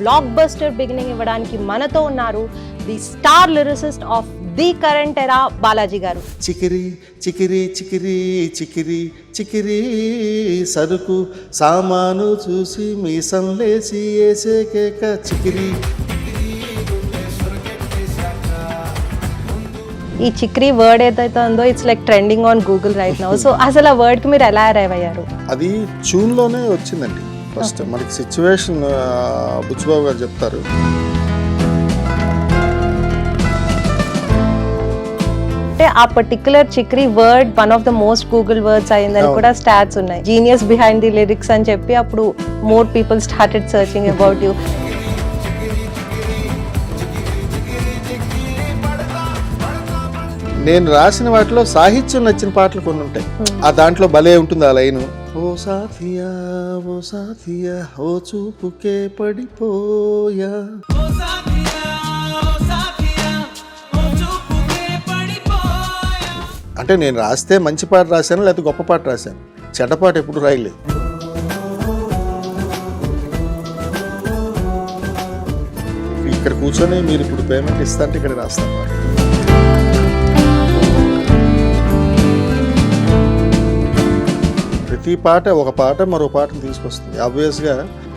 Block buster beginning ఇవ్వడానికి మనతో ఉన్నారు the star lyricist of the current ఎరా బాలాజీ గారు. చికిరి చికిరి చికిరి చికిరి చికిరి సరుకు సామాను చూసి మీసం లేచి వేసే కేక చికిరి. ఈ చిక్రీ వర్డ్ ఏదైతే ఉందో it's like trending on Google right now. So అసలు ఆ వర్డ్ కి మీరు ఎలా అరైవ్ అయ్యారు? అది ట్యూన్లోనే వచ్చిందండి. ఫస్ట్ మనకి సిచ్యువేషన్ బుచ్చిబాబు గారు చెప్తారు. అంటే ఆ particular Chikiri word one of the most Google words అయిందని కూడా స్టాట్స్ ఉన్నాయి. జీనియస్ బిహైండ్ ది లిరిక్స్ అని చెప్పి అప్పుడు more people started searching about you. నేను రాసిన వాటిలో సాహిత్యం నచ్చిన పాటలు కొన్ని ఉంటాయి. ఆ దాంట్లో భలే ఉంటుంది ఆ లైను, ఓ సాథియా ఓ సాథియా ఓ చూపుకే పడిపోయా. అంటే నేను రాస్తే మంచి పాట రాశాను లేకపోతే గొప్ప పాట రాశాను, చెడ్డ పాట ఎప్పుడు రాయలేదు. ఇక్కడ కూర్చొని మీరు ఇప్పుడు పేమెంట్ ఇస్తా అంటే ఇక్కడ రాస్తాను పాట. ప్రతి పాట ఒక పాట మరో పాటను తీసుకొస్తుంది. ఆబ్వియస్గా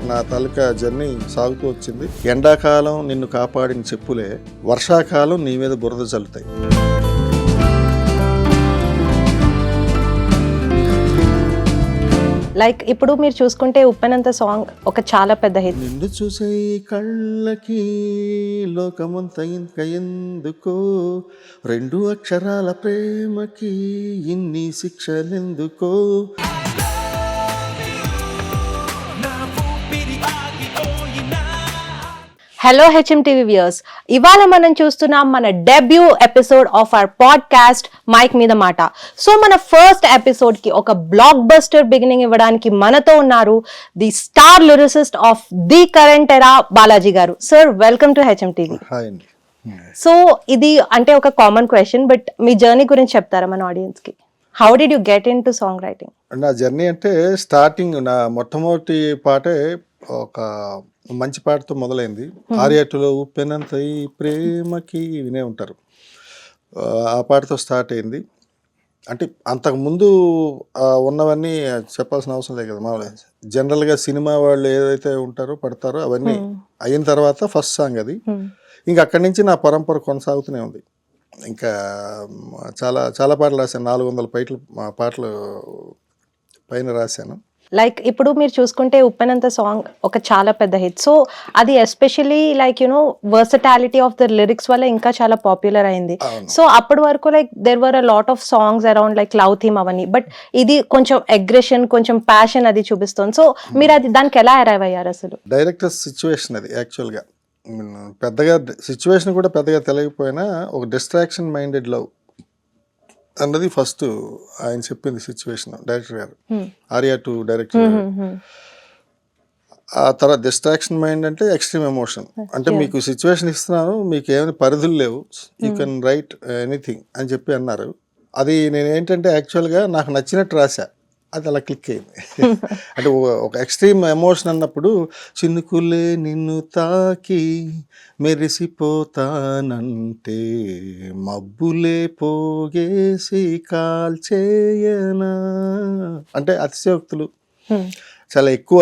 నా తాలూకా జర్నీ సాగుతూ వచ్చింది. ఎండాకాలం నిన్ను కాపాడిన చెప్పులే వర్షాకాలం నీ మీద బురద చల్లుతాయి. లైక్ ఇప్పుడు మీరు చూసుకుంటే ఉప్పెనంత సాంగ్ ఒక చాలా పెద్ద హిట్. నిన్ను చూసే కళ్ళకి లోకమంత ఇంకా ఎందుకో, రెండు అక్షరాల ప్రేమకి ఇన్ని శిక్షలెందుకో. హలో హెచ్ఎంటీవీ వ్యూయర్స్, ఇవాళ మనం చూస్తున్నాం మన debut episode of our podcast mic మీద మాట. సో మన ఫస్ట్ ఎపిసోడ్ కి ఒక బ్లాక్ బస్టర్ బిగినింగ్ ఇవ్వడానికి మనతో ఉన్నారు the star lyricist of the current ఎరా బాలాజీ గారు. Sir, welcome to HMTV. Hi అండి. సో ఇది అంటే ఒక common question, but me journey గురించి చెప్తారా మన ఆడియన్స్ కి? How did you get in to song writing? నా జర్నీ అంటే స్టార్టింగ్ నా మొట్టమొదటి పాటే ఒక మంచి పాటతో మొదలైంది. ఆర్యాటులో ఉప్పెనంత ఈ ప్రేమకి వినే ఉంటారు, ఆ పాటతో స్టార్ట్ అయింది. అంటే అంతకుముందు ఉన్నవన్నీ చెప్పాల్సిన అవసరం లేదు కదా. మామూలుగా జనరల్గా సినిమా వాళ్ళు ఏదైతే ఉంటారో పడతారో అవన్నీ అయిన తర్వాత ఫస్ట్ సాంగ్ అది. ఇంకా అక్కడి నుంచి నా పరంపర కొనసాగుతూనే ఉంది. ఇంకా చాలా చాలా పాటలు రాశాను, 400 పాటలు పైన రాశాను. లైక్ ఇప్పుడు మీరు చూసుకుంటే ఉప్పెనంత సాంగ్ ఒక చాలా పెద్ద హిట్. సో అది especially like you know versatility of the lyrics వల్ల ఇంకా చాలా పాపులర్ అయింది. సో అప్పటి వరకు like there were a lot of songs around like love theme అవన్నీ, బట్ ఇది కొంచెం అగ్రెషన్, కొంచెం ప్యాషన్ అది చూపిస్తుంది. సో మీరు అది దానికి ఎలా అరైవ్ అయ్యారు అసలు? డైరెక్టర్ సిచ్యువేషన్ అది యాక్చువల్గా పెద్దగా సిచ్యువేషన్ కూడా పెద్దగా తెలియకపోయినా ఒక డిస్ట్రాక్షన్ మైండెడ్ లవ్ అన్నది ఫస్ట్ ఆయన చెప్పింది సిచ్యువేషన్ డైరెక్టర్ గారు, ఆర్యా 2 డైరెక్టర్ గారు. ఆ తర్వాత డిస్ట్రాక్షన్ మైండ్ అంటే ఎక్స్ట్రీమ్ ఎమోషన్. అంటే మీకు సిచ్యువేషన్ ఇస్తున్నాను, మీకు ఏమైనా పరిధులు లేవు, యూ కెన్ రైట్ ఎనీథింగ్ అని చెప్పి అన్నారు. అది నేను ఏంటంటే యాక్చువల్గా నాకు నచ్చినట్టు రాశా, అది అలా క్లిక్ అయింది. అంటే ఒక ఎక్స్ట్రీమ్ ఎమోషన్ అన్నప్పుడు చినుకులే నిన్ను తాకి మెరిసిపోతానంటే మబ్బులే పోగేసి కాల్చేయనా అంటే అతిశయోక్తులు చాలా ఎక్కువ,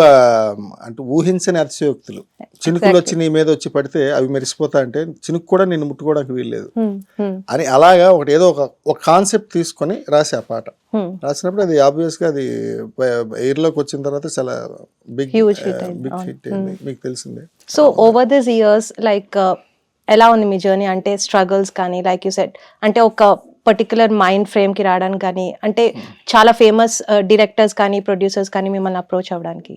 అంటే ఊహించని అతిశయోక్తులు. చినుకులు వచ్చి నీ మీద వచ్చి పడితే అవి మెరిసిపోతా అంటే చినుకు కూడా నిన్ను ముట్టుకోవడానికి వీల్లేదు అని అలాగా ఒకటి ఏదో ఒక కాన్సెప్ట్ తీసుకొని రాసి ఆ పాట రాసినప్పుడు అది ఆబ్వియస్గా అది ఎయిర్లోకి వచ్చిన తర్వాత చాలా బిగ్ హిట్ అయింది, మీకు తెలిసిందే. So over this years like ఎలా ఉంది మీ జర్నీ? అంటే స్ట్రగుల్స్ కానీ లైక్ యూ సెడ్ అంటే ఒక పర్టికులర్ మైండ్ ఫ్రేమ్ కి రావడానికి కానీ, అంటే చాలా ఫేమస్ డైరెక్టర్స్ కానీ ప్రొడ్యూసర్స్ కానీ మిమ్మల్ని అప్రోచ్ అవ్వడానికి?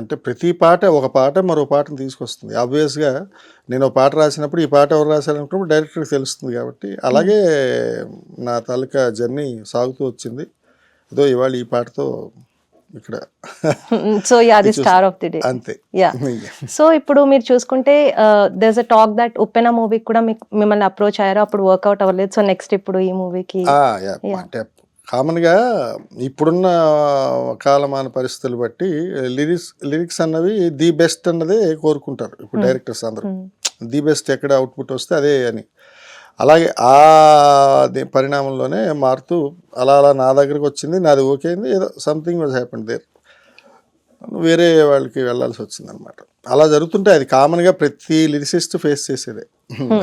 అంటే ప్రతి పాట ఒక పాట మరో పాటను తీసుకొస్తుంది. ఆబ్వియస్గా నేను ఒక పాట రాసినప్పుడు ఈ పాట ఎవరు రాశారనుకున్నప్పుడు డైరెక్టర్కి తెలుస్తుంది కాబట్టి అలాగే నా తాలూకా జర్నీ సాగుతూ వచ్చింది. ఏదో ఇవాళ ఈ పాటతో ఇక్కడ so ya the star of the day అంతే. యా సో ఇప్పుడు మీరు చూసుకుంటే there is a talk that Uppena మూవీకి కూడా మిమ్మల్ని అప్రోచ్ అయ్యారు, అప్పుడు వర్కౌట్ అవ్వలేదు. సో నెక్స్ట్ ఇప్పుడు ఈ మూవీకి అంటే కామన్గా ఇప్పుడున్న కాలమాన పరిస్థితులు బట్టి లిరిక్స్ అన్నవి ది బెస్ట్ అన్నదే కోరుకుంటారు ఇప్పుడు డైరెక్టర్స్ అందరూ. ది బెస్ట్ ఎక్కడ అవుట్పుట్ వస్తే అదే అని. అలాగే ఆ పరిణామంలోనే మారుతూ అలా నా దగ్గరకు వచ్చింది, నాది ఓకే అయింది, ఏదో సంథింగ్ వాజ్ హ్యాపెండ్ దేర్, వేరే వాళ్ళకి వెళ్ళాల్సి వచ్చింది అనమాట. అలా జరుగుతుంటే అది కామన్గా ప్రతి లిరిసిస్ట్ ఫేస్ చేసేదే,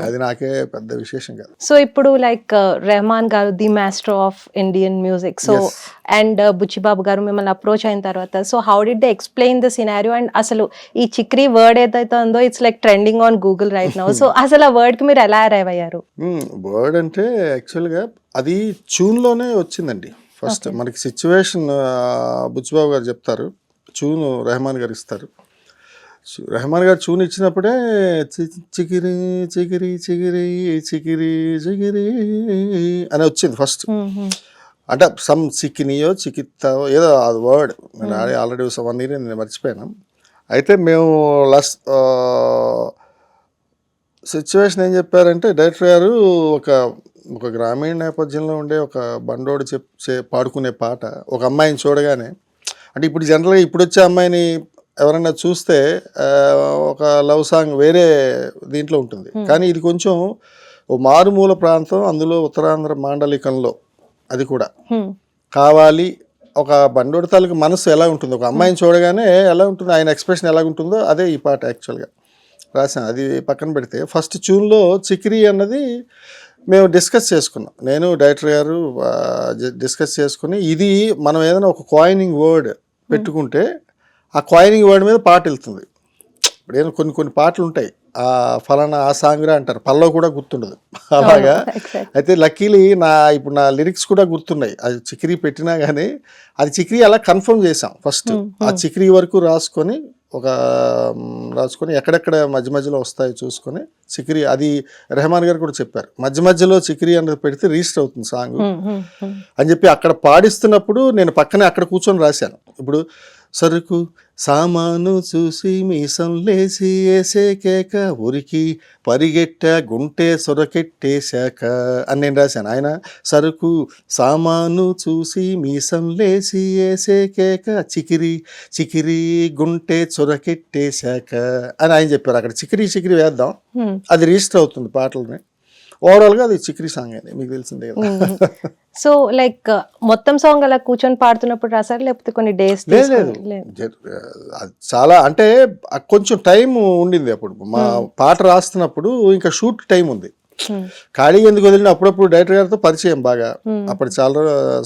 అది నాకే పెద్ద విశేషం కాదు. సో ఇప్పుడు లైక్ రెహమాన్ గారు the master of Indian music, so and Buchibabu గారు మిమ్మల్ని అప్రోచ్ అయిన తర్వాత, so how did they explain the scenario? And అసలు ఈ చిక్రీ వర్డ్ ఏదైతే ఉందో it's like trending on Google right now, so అసలు ఆ వర్డ్ కి మీరు ఎలా అరైవ్ అయ్యారు? వర్డ్ అంటే యాక్చువల్గా అది ట్యూన్లోనే వచ్చిందండి. ఫస్ట్ మనకి సిచ్యువేషన్ బుచ్చిబాబు గారు చెప్తారు, ట్యూన్ రెహమాన్ గారు ఇస్తారు. రెహమాన్ గారు ట్యూన్ ఇచ్చినప్పుడే చికిరి చికిరి చికిరి చికిరి చికిరి అని వచ్చింది ఫస్ట్. అంటే సమ్ చికినియో చికిత్తావో ఏదో అది వర్డ్, నేను ఆల్రెడీ 1 year నేను మర్చిపోయాను. అయితే మేము లాస్ట్ సిచ్యువేషన్ ఏం చెప్పారంటే డైరెక్టర్ గారు ఒక గ్రామీణ నేపథ్యంలో ఉండే ఒక బండోడు పాడుకునే పాట, ఒక అమ్మాయిని చూడగానే, అంటే ఇప్పుడు జనరల్గా ఇప్పుడు వచ్చే అమ్మాయిని ఎవరైనా చూస్తే ఒక లవ్ సాంగ్ వేరే దీంట్లో ఉంటుంది, కానీ ఇది కొంచెం ఓ మారుమూల ప్రాంతం, అందులో ఉత్తరాంధ్ర మాండలికంలో, అది కూడా కావాలి. ఒక బండోడి తాలూకు మనసు ఎలా ఉంటుందో, ఒక అమ్మాయిని చూడగానే ఎలా ఉంటుందో, ఆయన ఎక్స్ప్రెషన్ ఎలా ఉంటుందో అదే ఈ పాట యాక్చువల్గా రాశాను. అది పక్కన పెడితే ఫస్ట్ ట్యూన్లో చిక్రీ అన్నది మేము డిస్కస్ చేసుకున్నాం, నేను డైరెక్టర్ గారు డిస్కస్ చేసుకుని, ఇది మనం ఏదైనా ఒక కాయినింగ్ వర్డ్ పెట్టుకుంటే ఆ కాయినింగ్ వర్డ్ మీద పాట వెళ్తుంది. ఇప్పుడు ఏదో కొన్ని పాటలు ఉంటాయి, ఆ ఫలానా ఆ సాంగ్రా అంటారు, పల్లవి కూడా గుర్తుండదు అలాగా. అయితే లక్కీలీ ఇప్పుడు నా లిరిక్స్ కూడా గుర్తున్నాయి, అది చిక్రీ పెట్టినా కానీ అది చిక్రీ అలా కన్ఫర్మ్ చేసాం ఫస్ట్. ఆ చిక్రీ వరకు రాసుకొని ఎక్కడెక్కడ మధ్య మధ్యలో వస్తాయో చూసుకొని చిక్రీ, అది రెహమాన్ గారు కూడా చెప్పారు, మధ్య మధ్యలో చిక్రీ అన్నది పెడితే రిజిస్టర్ అవుతుంది సాంగ్ అని చెప్పి అక్కడ పాడిస్తున్నప్పుడు నేను పక్కనే అక్కడ కూర్చొని రాశాను. ఇప్పుడు సరుకు సామాను చూసి మీసం లేసి వేసే కేక, ఉరికి పరిగెట్ట గుంటె సొరకెట్టేశాక అని నేను రాశాను. ఆయన సరుకు సామాను చూసి మీసం లేసి వేసే కేక, చికిరి చికిరి గుంటె సొరకెట్టేశాక అని ఆయన చెప్పారు. అక్కడ చికిరి వేద్దాం, అది రిజిస్టర్ అవుతుంది పాటలని. ఓవరాల్గా అది చిక్రీ సాంగ్ అని మీకు తెలిసిందే కదా. సో లైక్ మొత్తం సాంగ్ అలా కూర్చొని పాడుతున్నప్పుడు రాసారు, లేకపోతే కొన్ని డేస్? లేదు, చాలా అంటే కొంచెం టైం ఉండింది అప్పుడు. మా పాట రాస్తున్నప్పుడు ఇంకా షూట్ టైం ఉంది, ఖాళీగా ఎందుకు వదిలిన. అప్పుడప్పుడు డైరెక్టర్ గారితో పరిచయం బాగా, అప్పుడు చాలా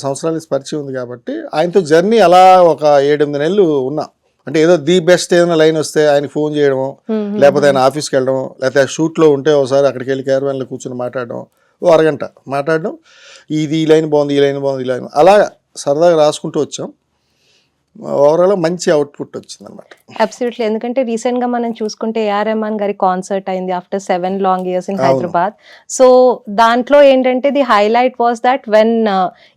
సంవత్సరాల పరిచయం ఉంది కాబట్టి ఆయనతో జర్నీ అలా ఒక 7-8 నెలలు ఉన్నా. అంటే ఏదో ది బెస్ట్ ఏదైనా లైన్ వస్తే ఆయనకి ఫోన్ చేయడము, లేకపోతే ఆయన ఆఫీస్కి వెళ్ళడం, లేకపోతే షూట్లో ఉంటే ఒకసారి అక్కడికి వెళ్ళి క్యారవాన్లో కూర్చొని మాట్లాడడం, ఓ అరగంట మాట్లాడడం, ఇది ఈ లైన్ బాగుంది, ఈ లైన్ అలా సరదాగా రాసుకుంటూ వచ్చాం. ఓవరాల్ మంచి అవుట్పుట్ వచ్చింది అనమాట. అబ్సల్యూట్లీ, ఎందుకంటే రీసెంట్ గా మనం చూసుకుంటే ఏఆర్ రెహమాన్ గారి కాన్సర్ట్ అయింది after 7 long years in Hyderabad. So దాంట్లో ఏంటంటే the highlight was that when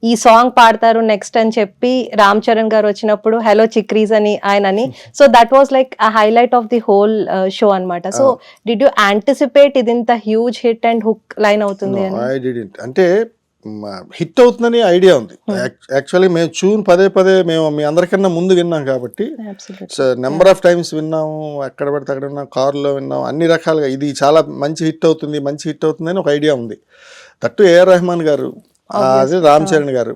ఈ సాంగ్ పాడతారు నెక్స్ట్ అని చెప్పి రామ్ చరణ్ గారు వచ్చినప్పుడు హలో చిక్రీస్ అని ఆయనని, so that was like a highlight of the whole show అనమాట. సో డిడ్ యూ యాంటిసిపేట్ ఇది ఇంత huge hit and hook line అవుతుంది అని? I didn't. అంటే హిట్ అవుతుందని ఐడియా ఉంది యాక్చువల్లీ. మేము ట్యూన్ పదే మేము మీ అందరికన్నా ముందు విన్నాం కాబట్టి, నెంబర్ ఆఫ్ టైమ్స్ విన్నాము, ఎక్కడ పడితే అక్కడ విన్నాం, కారులో విన్నాం, అన్ని రకాలుగా ఇది చాలా మంచి హిట్ అవుతుంది అని ఒక ఐడియా ఉంది. దట్టు ఏఆర్ రెహమాన్ గారు, అదే రామ్ చరణ్ గారు,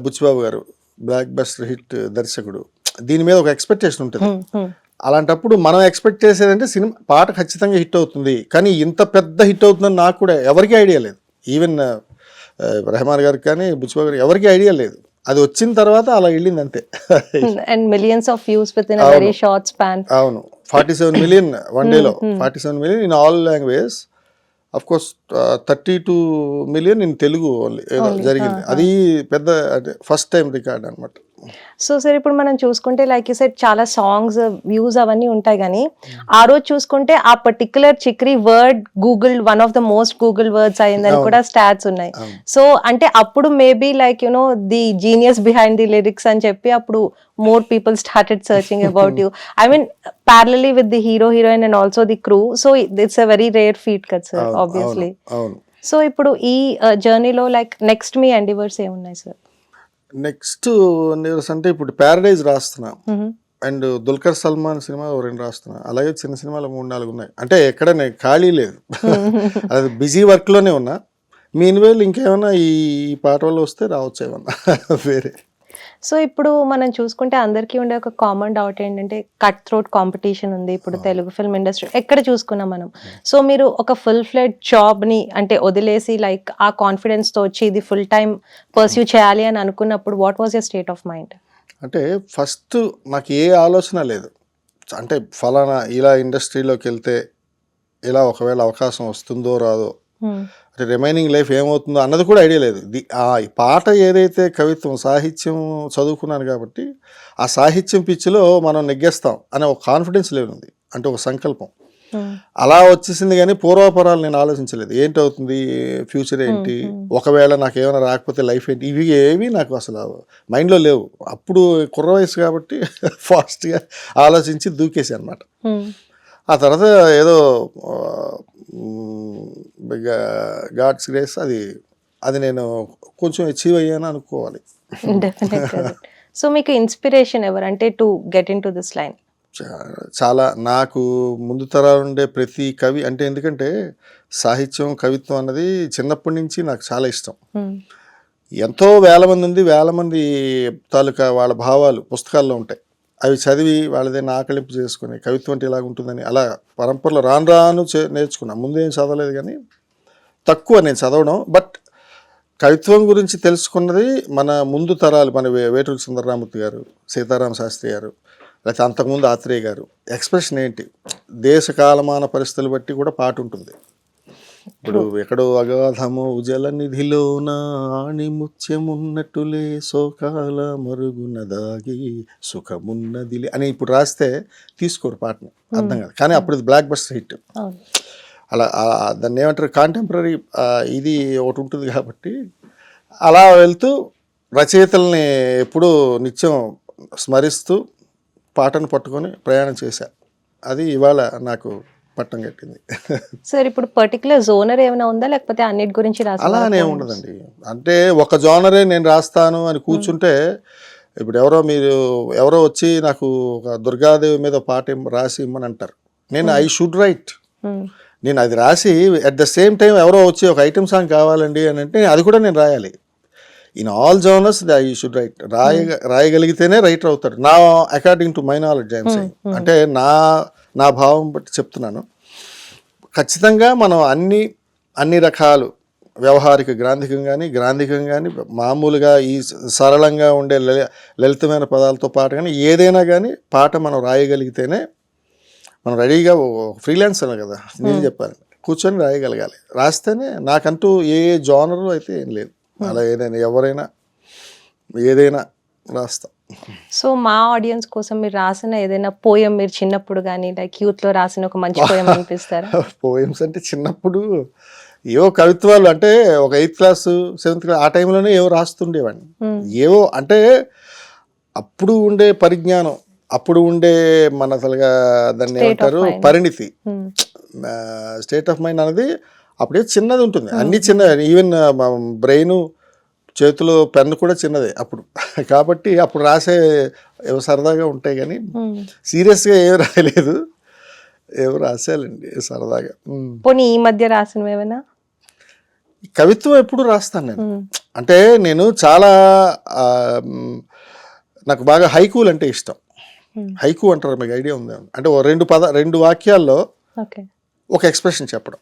బుచ్చిబాబు గారు, బ్లాక్ బస్టర్ హిట్ దర్శకుడు, దీని మీద ఒక ఎక్స్పెక్టేషన్ ఉంటుంది. అలాంటప్పుడు మనం ఎక్స్పెక్ట్ చేసేదంటే సినిమా పాట ఖచ్చితంగా హిట్ అవుతుంది, కానీ ఇంత పెద్ద హిట్ అవుతుందని నాకు కూడా ఎవరికీ ఐడియా లేదు. ఈవెన్ రెహమాన్ గారికి కానీ బుచ్చిబాబు గారికి ఎవరికి ఐడియా లేదు. అది వచ్చిన తర్వాత అలా వెళ్ళింది అంతే. And millions of views with in a very short span. అవును, 47 million వన్ డేలో, 47 million in all language. Of course 32 million in Telugu ఏదో జరిగింది. అది పెద్ద ఫస్ట్ టైం రికార్డ్ అనమాట. సో సార్ ఇప్పుడు మనం చూసుకుంటే లైక్ యూ సెడ్ చాలా సాంగ్స్ వ్యూస్ అవన్నీ ఉంటాయి, కానీ ఆ రోజు చూసుకుంటే ఆ particular Chikiri word Google one of the most Google words అయిందని కూడా స్టాట్స్ ఉన్నాయి. సో అంటే అప్పుడు maybe like you know the genius behind the lyrics అని చెప్పి అప్పుడు more people started searching about you. I mean, parallelly with the hero, heroine and also the crew. So it's a very rare feat, sir, obviously. So ఇప్పుడు ఈ జర్నీలో like next మీ endeavours ఏమున్నాయి sir? Next news అంటే ఇప్పుడు Paradise రాస్తున్నా, and Dulquer Salman cinema 2 రాస్తున్నా, అలాగే చిన్న సినిమాలు 3-4 ఉన్నాయి. అంటే ఎక్కడ నేను ఖాళీ లేదు, అది బిజీ వర్క్లోనే ఉన్నా. మీన్వేల్ ఇంకేమైనా ఈ పాట వల్ల వస్తే రావచ్చు ఏమన్నా వేరే. సో ఇప్పుడు మనం చూసుకుంటే అందరికీ ఉండే ఒక కామన్ డౌట్ ఏంటంటే కట్ థ్రోట్ కాంపిటీషన్ ఉంది ఇప్పుడు తెలుగు ఫిల్మ్ ఇండస్ట్రీ ఎక్కడ చూసుకున్నాం మనం. సో మీరు ఒక ఫుల్ ఫ్లెడ్ జాబ్ని అంటే వదిలేసి లైక్ ఆ కాన్ఫిడెన్స్తో వచ్చి ఇది ఫుల్ టైం పర్స్యూ చేయాలి అని అనుకున్నప్పుడు what was your state of mind? అంటే ఫస్ట్ నాకు ఏ ఆలోచన లేదు, అంటే ఫలానా ఇలా ఇండస్ట్రీలోకి వెళ్తే ఇలా ఒకవేళ అవకాశం వస్తుందో రాదో, అంటే రిమైనింగ్ లైఫ్ ఏమవుతుందో అన్నది కూడా ఐడియా లేదు. ఈ పాట ఏదైతే కవిత్వం సాహిత్యం చదువుకున్నాను కాబట్టి ఆ సాహిత్యం పిచ్చిలో మనం నెగ్గేస్తాం అనే ఒక కాన్ఫిడెన్స్ లేనుంది, అంటే ఒక సంకల్పం అలా వచ్చేసింది. కానీ పూర్వాపరాలు నేను ఆలోచించలేదు, ఏంటవుతుంది ఫ్యూచర్ ఏంటి, ఒకవేళ నాకు ఏమైనా రాకపోతే లైఫ్ ఏంటి, ఇవి ఏవి నాకు అసలు మైండ్లో లేవు. అప్పుడు కుర్ర వయసు కాబట్టి ఫాస్ట్గా ఆలోచించి దూకేసి అనమాట. ఆ తర్వాత ఏదో గాడ్స్ గ్రేస్ అది నేను కొంచెం అచీవ్ అయ్యాను అనుకోవాలి. సో మీకు ఇన్స్పిరేషన్ ఎవరు అంటే to get in to this line? చాలా నాకు ముందు తరాలు ఉండే ప్రతి కవి, అంటే ఎందుకంటే సాహిత్యం కవిత్వం అన్నది చిన్నప్పటి నుంచి నాకు చాలా ఇష్టం. ఎంతో వేల మంది తాలూకా వాళ్ళ భావాలు పుస్తకాల్లో ఉంటాయి, అవి చదివి వాళ్ళదైనా ఆకలింపు చేసుకుని కవిత్వం అంటే ఇలాగ ఉంటుందని అలా పరంపరలో రాను నేర్చుకున్నాను. ముందేం చదవలేదు కానీ తక్కువ నేను చదవడం. బట్ కవిత్వం గురించి తెలుసుకున్నది మన ముందు తరాలు, మన వేటూరి సుందరరామూర్తి గారు, సీతారామ శాస్త్రి గారు, లేకపోతే అంతకుముందు ఆత్రేయ గారు. ఎక్స్ప్రెషన్ ఏంటి, దేశ కాలమాన పరిస్థితులు బట్టి కూడా పాట ఉంటుంది. ఇప్పుడు ఎక్కడో అగాధము జల నిధిలోన ఆణిముత్యమున్నట్టులే సోకాల మరుగున దాగి సుఖమున్నదిలే అని ఇప్పుడు రాస్తే తీసుకోరు పాటని, అర్థం కాదు. కానీ అప్పుడు ఇది బ్లాక్ బస్టర్ హిట్. అలా దాన్ని ఏమంటారు, కాంటెంపరీ ఇది ఒకటి ఉంటుంది కాబట్టి అలా వెళ్తూ రచయితల్ని ఎప్పుడూ నిత్యం స్మరిస్తూ పాటను పట్టుకొని ప్రయాణం చేశా. అది ఇవాళ నాకు పట్టం కట్టింది. సార్ ఇప్పుడు పర్టికులర్ జోనర్ ఏమైనా ఉందా లేకపోతే అన్నిటి గురించి రాస్తారా? అలానే ఉండదండి, అంటే ఒక జోనరే నేను రాస్తాను అని కూర్చుంటే ఇప్పుడు ఎవరో వచ్చి నాకు ఒక దుర్గాదేవి మీద పాట రాసి ఇమ్మని అంటారు, నేను ఐ షుడ్ రైట్. నేను అది రాసి అట్ ద సేమ్ టైం ఎవరో వచ్చి ఒక ఐటమ్ సాంగ్ కావాలండి అని అంటే అది కూడా నేను రాయాలి. In all genres I should write. రాయగలిగితేనే రైటర్ అవుతాడు, నా according to my knowledge I'm saying. అంటే నా భావం బట్టి చెప్తున్నాను. ఖచ్చితంగా మనం అన్ని రకాలు వ్యవహారిక గ్రాంధికం కానీ మామూలుగా ఈ సరళంగా ఉండే లలితమైన పదాలతో పాటు కానీ ఏదైనా కానీ పాట మనం రాయగలిగితేనే మనం రెడీగా ఫ్రీలాన్సర్ కదా, నేను చెప్పాను, కూర్చొని రాయగలగాలి. రాస్తేనే నాకంటూ ఏ జోనరు అయితే ఏం లేదు, అలా ఏదైనా రాస్తా. సో మా ఆడియన్స్ కోసం మీరు రాసిన ఏదైనా పోయం మీరు చిన్నప్పుడు కానీ లైక్ యూత్లో రాసిన ఒక మంచి పోయం అనిపిస్తారా? పోయమ్స్ అంటే చిన్నప్పుడు ఏవో కవిత్వాలు, అంటే ఒక 8th క్లాస్ 7th క్లాస్ ఆ టైంలోనే ఏవో రాస్తుండేవాడిని. ఏవో అంటే అప్పుడు ఉండే పరిజ్ఞానం, అప్పుడు ఉండే మన అసలుగా దాన్ని ఏమంటారు పరిణితి, స్టేట్ ఆఫ్ మైండ్ అనేది అప్పుడే చిన్నది ఉంటుంది, అన్నీ చిన్నవి. ఈవెన్ బ్రెయిన్ చేతిలో పెన్ను కూడా చిన్నదే అప్పుడు. కాబట్టి అప్పుడు రాసే ఏవో సరదాగా ఉంటాయి కానీ సీరియస్గా ఏమి రాయలేదు, ఏవో రాసేయాలండి సరదాగా. పోనీ ఈ మధ్య రాసినవి ఏమైనా? కవిత్వం ఎప్పుడు రాస్తాను నేను, అంటే నేను చాలా నాకు బాగా హైకూలు అంటే ఇష్టం. హైకు అంటారు, మీకు ఐడియా ఉంది? అంటే ఓ 2 వాక్యాల్లో ఒక ఎక్స్ప్రెషన్ చెప్పడం.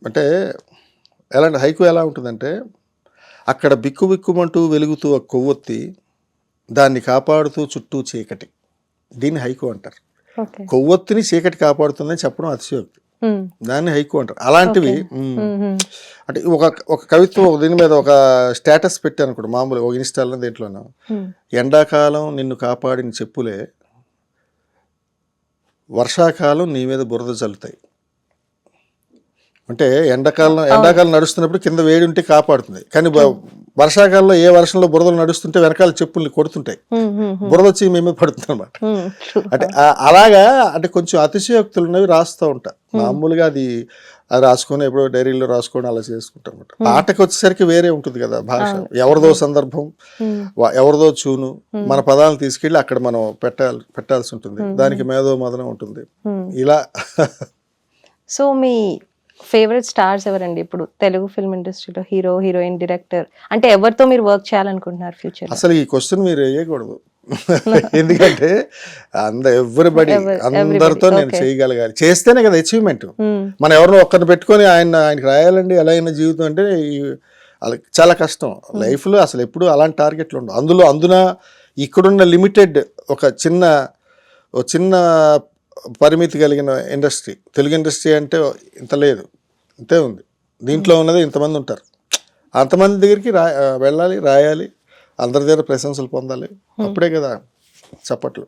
అంటే ఎలాంటి హైకు ఎలా ఉంటుందంటే, అక్కడ బిక్కుబిక్కుమంటూ వెలుగుతూ ఒక కొవ్వొత్తి, దాన్ని కాపాడుతూ చుట్టూ చీకటి. దీన్ని హైకు అంటారు. కొవ్వొత్తిని చీకటి కాపాడుతుందని చెప్పడం అతిశయోక్తి, దాన్ని హైకు అంటారు. అలాంటివి అంటే ఒక కవిత్వం దీని మీద ఒక స్టేటస్ పెట్టాను కూడా, మామూలుగా ఒక ఇన్స్టాల్లో దేంట్లోనూ, ఎండాకాలం నిన్ను కాపాడిన చెప్పులే వర్షాకాలం నీ మీద బురద చల్లుతాయి. అంటే ఎండాకాలం నడుస్తున్నప్పుడు కింద వేడి ఉంటే కాపాడుతుంది, కానీ వర్షాకాలంలో ఏ వర్షంలో బురదలు నడుస్తుంటే వెనకాల చెప్పుల్ని కొడుతుంటాయి, బురద వచ్చి మేమే పడుతుంది అనమాట. అంటే అలాగా, అంటే కొంచెం అతిశయోక్తులు ఉన్నవి రాస్తూ ఉంటా. మామూలుగా అది అది రాసుకొని ఎప్పుడో డైరీలో రాసుకొని అలా చేసుకుంటాం అనమాట. పాటకు వచ్చేసరికి వేరే ఉంటుంది కదా భాష, ఎవరిదో సందర్భం, ఎవరిదో చూను, మన పదాలను తీసుకెళ్ళి అక్కడ మనం పెట్టాల్సి ఉంటుంది, దానికి మేధో మదనం ఉంటుంది ఇలా. సో మీ ఫేవరెట్ స్టార్స్ ఎవరండి ఇప్పుడు తెలుగు ఫిల్మ్ ఇండస్ట్రీలో? హీరో, హీరోయిన్, డైరెక్టర్, అంటే ఎవరితో మీరు వర్క్ చేయాలనుకుంటున్నారు ఫ్యూచర్? అసలు ఈ క్వశ్చన్ మీరు వేయకూడదు, ఎందుకంటే ఎవ్రీబడి అందరితో నేను చేయగలగాలి, చేస్తేనే కదా అచీవ్మెంట్. మనం ఎవరినో ఒక్కరిని పెట్టుకొని ఆయనకి రాయాలండి ఎలా అయినా జీవితం అంటే అలా చాలా కష్టం లైఫ్లో. అసలు ఎప్పుడు అలాంటి టార్గెట్లు ఉండవు. అందున ఇక్కడున్న లిమిటెడ్ ఒక చిన్న పరిమితి కలిగిన ఇండస్ట్రీ తెలుగు ఇండస్ట్రీ అంటే ఇంత లేదు, ఇంతే ఉంది. దీంట్లో ఉన్నది ఇంతమంది ఉంటారు, అంతమంది దగ్గరికి వెళ్ళాలి, రాయాలి, అందరి దగ్గర ప్రశంసలు పొందాలి, అప్పుడే కదా చప్పట్లు.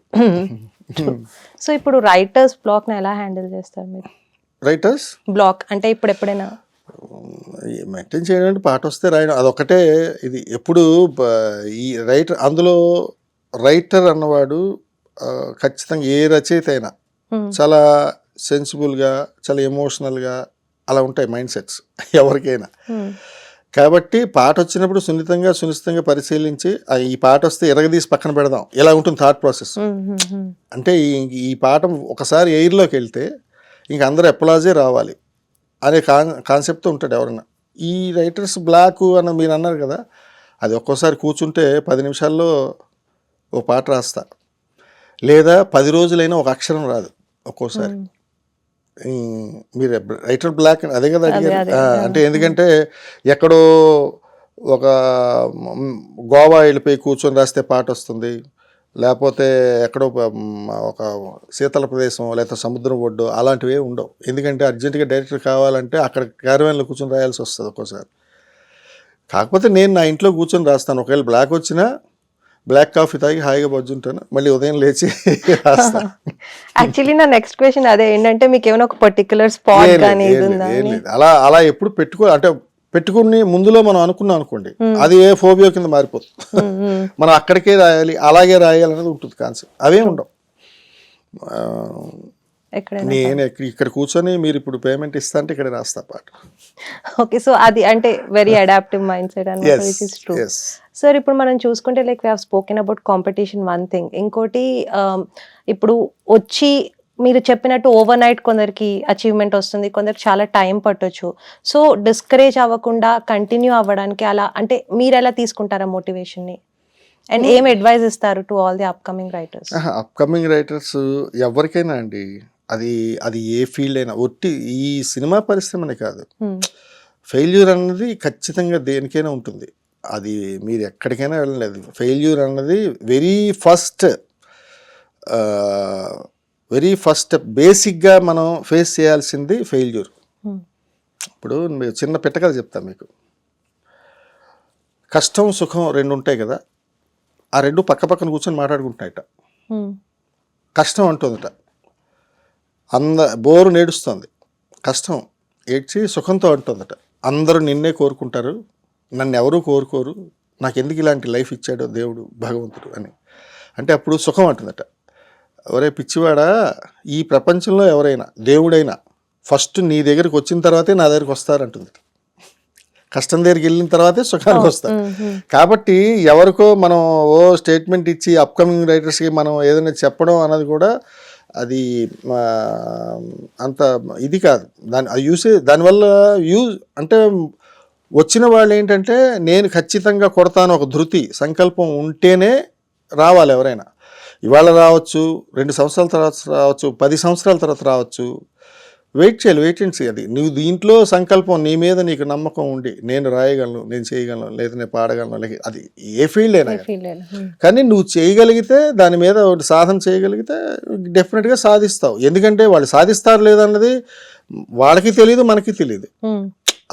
సో ఇప్పుడు రైటర్స్ బ్లాక్ ని ఎలా హ్యాండిల్ చేస్తారు మీరు? రైటర్స్ బ్లాక్ అంటే ఇప్పుడు ఎప్పుడైనా మెయింటైన్ చేయడం అంటే పాట వస్తే రాయడం అదొకటే. ఇది ఎప్పుడు ఈ అందులో రైటర్ అన్నవాడు ఖచ్చితంగా ఏ రచయిత అయినా చాలా సెన్సిబుల్గా, చాలా ఎమోషనల్గా అలా ఉంటాయి మైండ్ సెట్స్ ఎవరికైనా. కాబట్టి పాట వచ్చినప్పుడు సునిశ్చితంగా పరిశీలించి ఈ పాట వస్తే ఎరగదీసి పక్కన పెడదాం, ఇలా ఉంటుంది థాట్ ప్రాసెస్. అంటే ఈ పాట ఒకసారి ఎయిర్లోకి వెళ్తే ఇంక అందరూ ఎప్పలాజే రావాలి అనే కాన్సెప్ట్తో ఉంటాడు ఎవరన్నా. ఈ రైటర్స్ బ్లాక్ అని మీరు అన్నారు కదా, అది ఒక్కోసారి కూర్చుంటే 10 నిమిషాల్లో ఓ పాట రాస్తా, లేదా 10 రోజులైనా ఒక అక్షరం రాదు ఒక్కోసారి. మీరు రైటర్ బ్లాక్ అదే కదా అడిగారు. అంటే ఎందుకంటే ఎక్కడో ఒక గోవా వెళ్ళిపోయి కూర్చొని రాస్తే పాట వస్తుంది, లేకపోతే ఎక్కడో ఒక శీతల ప్రదేశం లేకపోతే సముద్రం ఒడ్డు అలాంటివి ఉండవు. ఎందుకంటే అర్జెంటుగా డైరెక్టర్ కావాలంటే అక్కడ క్యారవాన్లో కూర్చొని రాయాల్సి వస్తుంది ఒక్కోసారి. కాకపోతే నేను నా ఇంట్లో కూర్చొని రాస్తాను. ఒకవేళ బ్లాక్ వచ్చినా బ్లాక్ కాఫీ తాగి హాయిగా బజ్జుంటాను, మళ్ళీ ఉదయం లేచి రాస్తాను. యాక్చువల్లీ నా నెక్స్ట్ క్వశ్చన్ అదే, ఏంటంటే మీకు ఏమైనా ఒక పర్టికులర్ స్పాట్ కానీ అలా ఎప్పుడు అంటే పెట్టుకుని ముందులో మనం అనుకున్నాం అనుకోండి, అది ఏ ఫోబియో కింద మారిపోతుంది. మనం అక్కడికే రాయాలి, అలాగే రాయాలి అనేది ఉంటుంది కాన్సెప్ట్. అవే ఉండవు. నేను ఇక్కడ కూర్చొని మీరు ఇప్పుడు పేమెంట్ ఇస్తా అంటే ఇక్కడ రాస్తా పాట. ఓకే, సో అది అంటే వెరీ అడాప్టివ్ మైండ్ సెట్ అన్నమాట, విచ్ ఇస్ ట్రూ. సార్ ఇప్పుడు మనం చూసుకుంటే like we have spoken about competition one thing, ఇంకోటి ఇప్పుడు వచ్చి మీరు చెప్పినట్టు ఓవర్ నైట్ కొందరికి అచీవ్మెంట్ వస్తుంది, కొందరికి చాలా టైం పట్టొచ్చు. సో డిస్కరేజ్ అవ్వకుండా కంటిన్యూ అవ్వడానికి అలా అంటే మీరు ఎలా తీసుకుంటారా మోటివేషన్ని, అండ్ ఏం అడ్వైజ్ ఇస్తారు to all the upcoming writers? Upcoming writers ఎవరికైనా అండి, అది ఏ ఫీల్డ్ అయినా, ఒట్టి ఈ సినిమా పరిశ్రమనే కాదు, ఫెయిల్యూర్ అన్నది ఖచ్చితంగా దేనికైనా ఉంటుంది. అది మీరు ఎక్కడికైనా వెళ్ళలేదు. ఫెయిల్యూర్ అన్నది వెరీ ఫస్ట్ బేసిక్గా మనం ఫేస్ చేయాల్సింది ఫెయిల్యూర్. ఇప్పుడు మీరు చిన్న పెట్టకథ చెప్తాను మీకు. కష్టం సుఖం రెండు ఉంటాయి కదా, ఆ రెండు పక్క పక్కన కూర్చొని మాట్లాడుకుంటున్నాయట. కష్టం అంటుందట, బోరు నేడుస్తుంది, కష్టం ఏడ్చి సుఖంతో అంటుందట, అందరూ నిన్నే కోరుకుంటారు, నన్ను ఎవరూ కోరుకోరు, నాకు ఎందుకు ఇలాంటి లైఫ్ ఇచ్చాడో దేవుడు భగవంతుడు అని. అంటే అప్పుడు సుఖం అంటుందట, ఎవరే పిచ్చివాడా, ఈ ప్రపంచంలో ఎవరైనా దేవుడైనా ఫస్ట్ నీ దగ్గరికి వచ్చిన తర్వాతే నా దగ్గరికి వస్తారంటుంది. కష్టం దగ్గరికి వెళ్ళిన తర్వాతే సుఖానికి వస్తారు. కాబట్టి ఎవరికో మనం స్టేట్మెంట్ ఇచ్చి అప్కమింగ్ రైటర్స్కి మనం ఏదైనా చెప్పడం అన్నది కూడా అది అంత ఇది కాదు. దానివల్ల అంటే వచ్చిన వాళ్ళు ఏంటంటే నేను ఖచ్చితంగా కొడతాను ఒక ధృతి సంకల్పం ఉంటేనే రావాలి. ఎవరైనా ఇవాళ రావచ్చు, 2 సంవత్సరాల తర్వాత రావచ్చు, 10 సంవత్సరాల తర్వాత రావచ్చు, వెయిట్ చేయాలి, వెయిట్ అండ్ సీ. అది నువ్వు దీంట్లో సంకల్పం, నీ మీద నీకు నమ్మకం ఉండి నేను రాయగలను, నేను చేయగలను, లేదా నేను పాడగలను, లేక అది ఏ ఫీల్డ్ అయినా కానీ నువ్వు చేయగలిగితే, దాని మీద ఒకటి సాధన చేయగలిగితే డెఫినెట్గా సాధిస్తావు. ఎందుకంటే వాళ్ళు సాధిస్తారు లేదన్నది వాళ్ళకి తెలియదు, మనకి తెలియదు.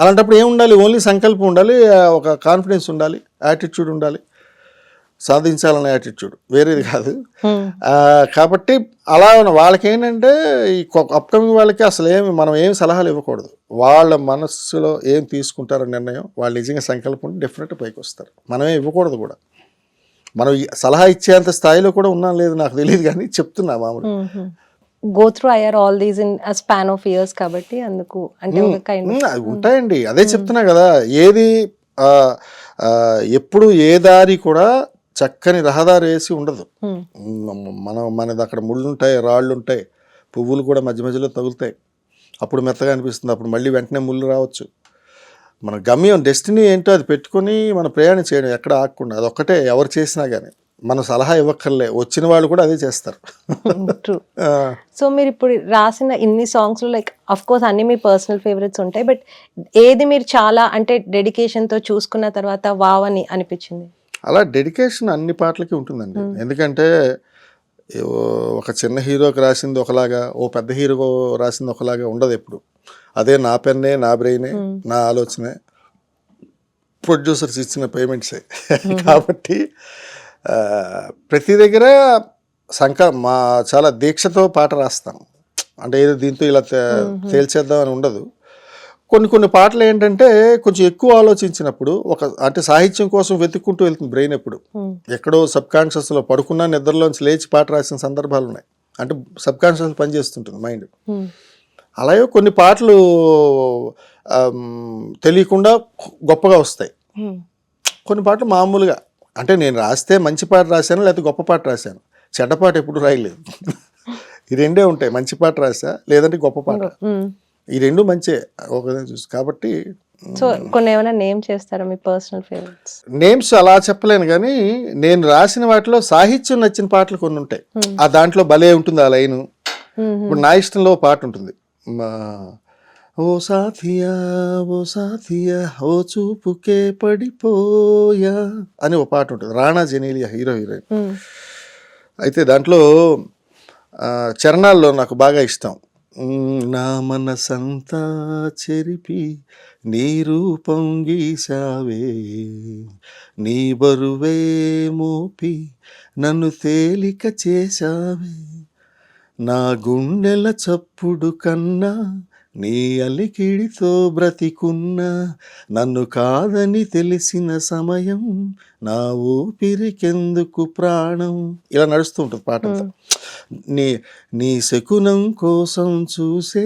అలాంటప్పుడు ఏం ఉండాలి? ఓన్లీ సంకల్పం ఉండాలి, ఒక కాన్ఫిడెన్స్ ఉండాలి, యాటిట్యూడ్ ఉండాలి, సాధించాలనే యాటిట్యూడ్, వేరేది కాదు. కాబట్టి అలా వాళ్ళకి ఏంటంటే ఈ అప్కమింగ్ వాళ్ళకి అసలు మనం ఏమి సలహాలు ఇవ్వకూడదు. వాళ్ళ మనస్సులో ఏం తీసుకుంటారో నిర్ణయం, వాళ్ళు నిజంగా సంకల్పం డెఫినెట్గా పైకి వస్తారు. మనమే ఇవ్వకూడదు కూడా. మనం సలహా ఇచ్చేంత స్థాయిలో కూడా ఉన్నాం లేదు నాకు తెలియదు, కానీ చెప్తున్నా మామూలు. గో త్రూ అయ్యారు all these in span of years కాబట్టి అందుకు అంటే ఒక కైండ్ అది ఉంటాయండి. అదే చెప్తున్నా కదా, ఏది ఆ, ఆ, ఎప్పుడు ఏ దారి కూడా చక్కని రహదారి వేసి ఉండదు. మనది అక్కడ ముళ్ళు ఉంటాయి, రాళ్ళు ఉంటాయి, పువ్వులు కూడా మధ్య మధ్యలో తగులుతాయి. అప్పుడు మెత్తగా అనిపిస్తుంది, అప్పుడు మళ్ళీ వెంటనే ముళ్ళు రావచ్చు. మన గమ్యం డెస్టినీ ఏంటో అది పెట్టుకొని మన ప్రయాణం చేయడం, ఎక్కడ ఆగకుండా. అదొక్కటే ఎవరు చేసినా కానీ మన సలహా ఇవ్వక్కర్లే, వచ్చిన వాళ్ళు కూడా అదే చేస్తారు. ట్రూ. సో మీరు ఇప్పుడు రాసిన ఇన్ని సాంగ్స్ లో లైక్ అఫ్ కోర్స్ అన్ని మీ పర్సనల్ ఫేవరెట్స్ ఉంటాయి, బట్ ఏది మీరు చాలా అంటే డెడికేషన్ తో చూసుకున్న తర్వాత వావ్ అని అనిపించింది? అలా డెడికేషన్ అన్ని పాటలకి ఉంటుందండి. ఎందుకంటే ఒక చిన్న హీరోకి రాసింది ఒకలాగా, ఓ పెద్ద హీరో రాసింది ఒకలాగా ఉండదు ఎప్పుడు. అదే నా పెన్నే, నా బ్రెయినే, నా ఆలోచనే, ప్రొడ్యూసర్స్ ఇచ్చిన పేమెంట్సే. కాబట్టి ప్రతి దగ్గర మా చాలా దీక్షతో పాట రాస్తాను. అంటే ఏదో దీంతో ఇలా తేల్చేద్దాం అని ఉండదు. కొన్ని పాటలు ఏంటంటే కొంచెం ఎక్కువ ఆలోచించినప్పుడు అంటే సాహిత్యం కోసం వెతుక్కుంటూ వెళ్తుంది బ్రెయిన్. ఎప్పుడు ఎక్కడో సబ్ కాన్షియస్లో పడుకున్నా నిద్రలోంచి లేచి పాట రాసిన సందర్భాలు ఉన్నాయి. అంటే సబ్ కాన్షియస్ పనిచేస్తుంటుంది మైండ్. అలాగే కొన్ని పాటలు తెలియకుండా గొప్పగా వస్తాయి. కొన్ని పాటలు మామూలుగా, అంటే నేను రాస్తే మంచి పాట రాశాను, లేకపోతే గొప్ప పాట రాశాను, చెడ్డ పాట ఎప్పుడు రాయలేదు. ఈ రెండే ఉంటాయి, మంచి పాట రాసా లేదంటే గొప్ప పాట. ఈ రెండు మంచి ఒకదే చూసి. కాబట్టి సో కొన్ని ఏమైనా నేమ్ చేస్తారా మీ పర్సనల్ ఫేవరెట్స్? నేమ్స్ అలా చెప్పలేను, కానీ నేను రాసిన వాటిలో సాహిత్యం నచ్చిన పాటలు కొన్ని ఉంటాయి. ఆ దాంట్లో భలే ఉంటుంది ఆ లైను. ఇప్పుడు నా ఇష్టంలో పాట ఉంటుంది, ఓ సాథియా ఓ సాథియా ఓ చూపుకే పడిపోయా అని ఒక పాట ఉంటుంది. రాణా జెనీలియా హీరోయిన్. అయితే దాంట్లో చరణాల్లో నాకు బాగా ఇష్టం, నా మనసంతా చెరిపి నీ రూపం గీసావే, నీ బరువే మోపి నన్ను తేలిక చేశావే, నా గుండెల చప్పుడు కన్నా నీ అలికిడితో బ్రతికున్నా, నన్ను కాదని తెలిసిన సమయం నా ఊపిరికెందుకు ప్రాణం. ఇలా నడుస్తూ ఉంటుంది పాట అంతా. నీ శకునం కోసం చూసే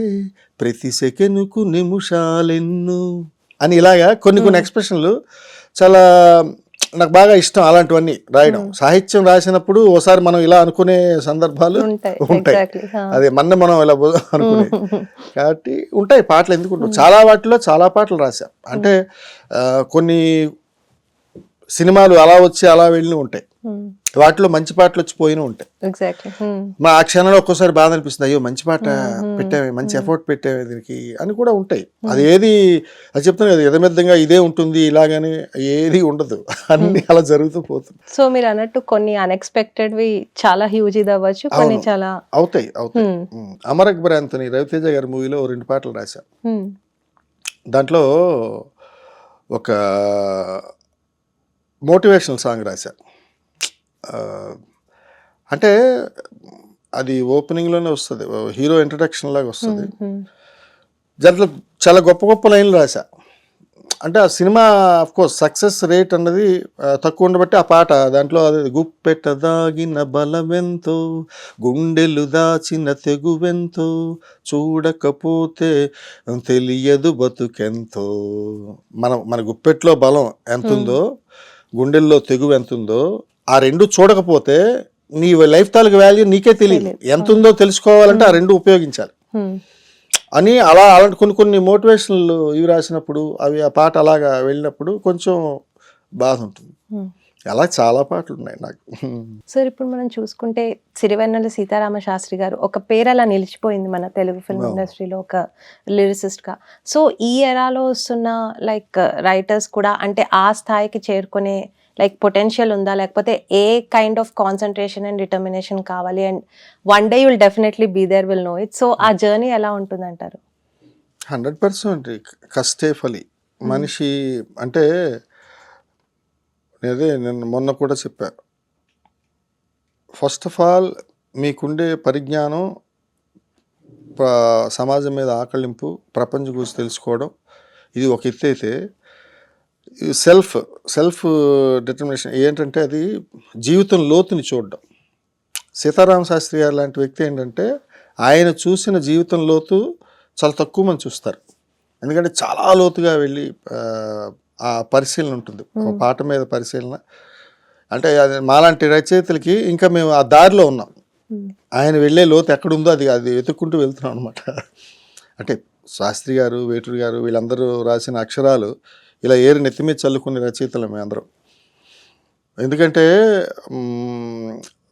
ప్రతి సెకనుకు నిమిషాలెన్నో అని ఇలాగా కొన్ని ఎక్స్ప్రెషన్లు చాలా నాకు బాగా ఇష్టం. అలాంటివన్నీ రాయడం, సాహిత్యం రాసినప్పుడు ఓసారి మనం ఇలా అనుకునే సందర్భాలు ఉంటాయి. అదే మనం ఇలా అనుకునే కాబట్టి ఉంటాయి పాటలు. ఎందుకు చాలా వాటిలో చాలా పాటలు రాశా. అంటే కొన్ని సినిమాలు అలా వచ్చి అలా వెళ్ళి ఉంటాయి, వాటిలో మంచి పాటలు వచ్చి పోయిన ఉంటాయి. మా ఆ క్షణంలో ఒక్కోసారి బాధ అనిపిస్తుంది, అయ్యో మంచి పాట పెట్టామే, మంచి ఎఫర్ట్ పెట్టామే దీనికి అని కూడా ఉంటాయి. అది చెప్తాను కదా, ఎదమెద్దంగా ఇదే ఉంటుంది ఇలాగని ఏది ఉండదు, అన్ని అలా జరుగుతూ పోతుంది. సో మీరు అన్నట్టు కొన్ని అన్ఎక్స్పెక్టెడ్వి చాలా హ్యూజ్ ఇది అవ్వచ్చు, కొన్ని చాలా అవుతాయి. అమర్ అక్బర్ ఆంథోనీ రవితేజ గారి మూవీలో 2 పాటలు రాశా. దాంట్లో ఒక మోటివేషనల్ సాంగ్ రాశా. అంటే అది ఓపెనింగ్లోనే వస్తుంది, హీరో ఇంట్రడక్షన్ లాగా వస్తుంది. దాంట్లో చాలా గొప్ప లైన్లు రాశా. అంటే ఆ సినిమా అఫ్కోర్స్ సక్సెస్ రేట్ అన్నది తక్కువ ఉండబట్టి ఆ పాట దాంట్లో అది గుప్పెట దాగిన బలమెంతో, గుండెలు దాచిన తెగువెంతో, చూడకపోతే తెలియదు బతుకెంతో. మన గుప్పెట్లో బలం ఎంతుందో, గుండెల్లో తెగువ ఎంతుందో, ఆ రెండు చూడకపోతే నీ లైఫ్ తాలూకు వాల్యూ నీకే తెలియదు. ఎంతుందో తెలుసుకోవాలంటే ఆ రెండు ఉపయోగించాలి అని అలా అలాంటి కొన్ని మోటివేషనల్ ఇవి రాసినప్పుడు అవి ఆ పాట అలాగా వెళ్ళినప్పుడు కొంచెం బాధ ఉంటుంది. అలా చాలా పాటలు ఉన్నాయి నాకు. సార్ ఇప్పుడు మనం చూసుకుంటే సిరివెన్నెల సీతారామ శాస్త్రి గారు ఒక పేరు అలా నిలిచిపోయింది మన తెలుగు ఫిల్మ్ ఇండస్ట్రీలో ఒక లిరిసిస్ట్గా. సో ఈ ఎరాలో వస్తున్న లైక్ రైటర్స్ కూడా అంటే ఆ స్థాయికి చేరుకునే లైక్ పొటెన్షియల్ ఉందా, లేకపోతే ఏ kind of concentration and determination కావాలి, and one day you'll definitely be there, will know it. So ఆ జర్నీ ఎలా ఉంటుంది అంటారు? 100% కష్టే ఫలి. మనిషి అంటే నేను మొన్న కూడా చెప్పా, ఫస్ట్ ఆఫ్ ఆల్ మీకుండే పరిజ్ఞానం, సమాజం మీద ఆకళింపు, ప్రపంచం గురించి తెలుసుకోవడం, ఇది ఒక ఎత్తు అయితే సెల్ఫ్ డిటర్మినేషన్ ఏంటంటే అది జీవితం లోతుని చూడడం. సీతారామ శాస్త్రి గారు లాంటి వ్యక్తి ఏంటంటే ఆయన చూసిన జీవితం లోతు చాలా తక్కువ మంది చూస్తారు. ఎందుకంటే చాలా లోతుగా వెళ్ళి ఆ పరిశీలన ఉంటుంది, ఒక పాట మీద పరిశీలన. అంటే అది మాలాంటి రచయితలకి ఇంకా మేము ఆ దారిలో ఉన్నాం. ఆయన వెళ్ళే లోతు ఎక్కడుందో అది అది వెతుక్కుంటూ వెళ్తున్నాం అనమాట. అంటే శాస్త్రి గారు, వేటూరి గారు వీళ్ళందరూ రాసిన అక్షరాలు ఇలా ఏరి నెత్తి మీద చల్లుకునే రచయితలు మేము అందరం. ఎందుకంటే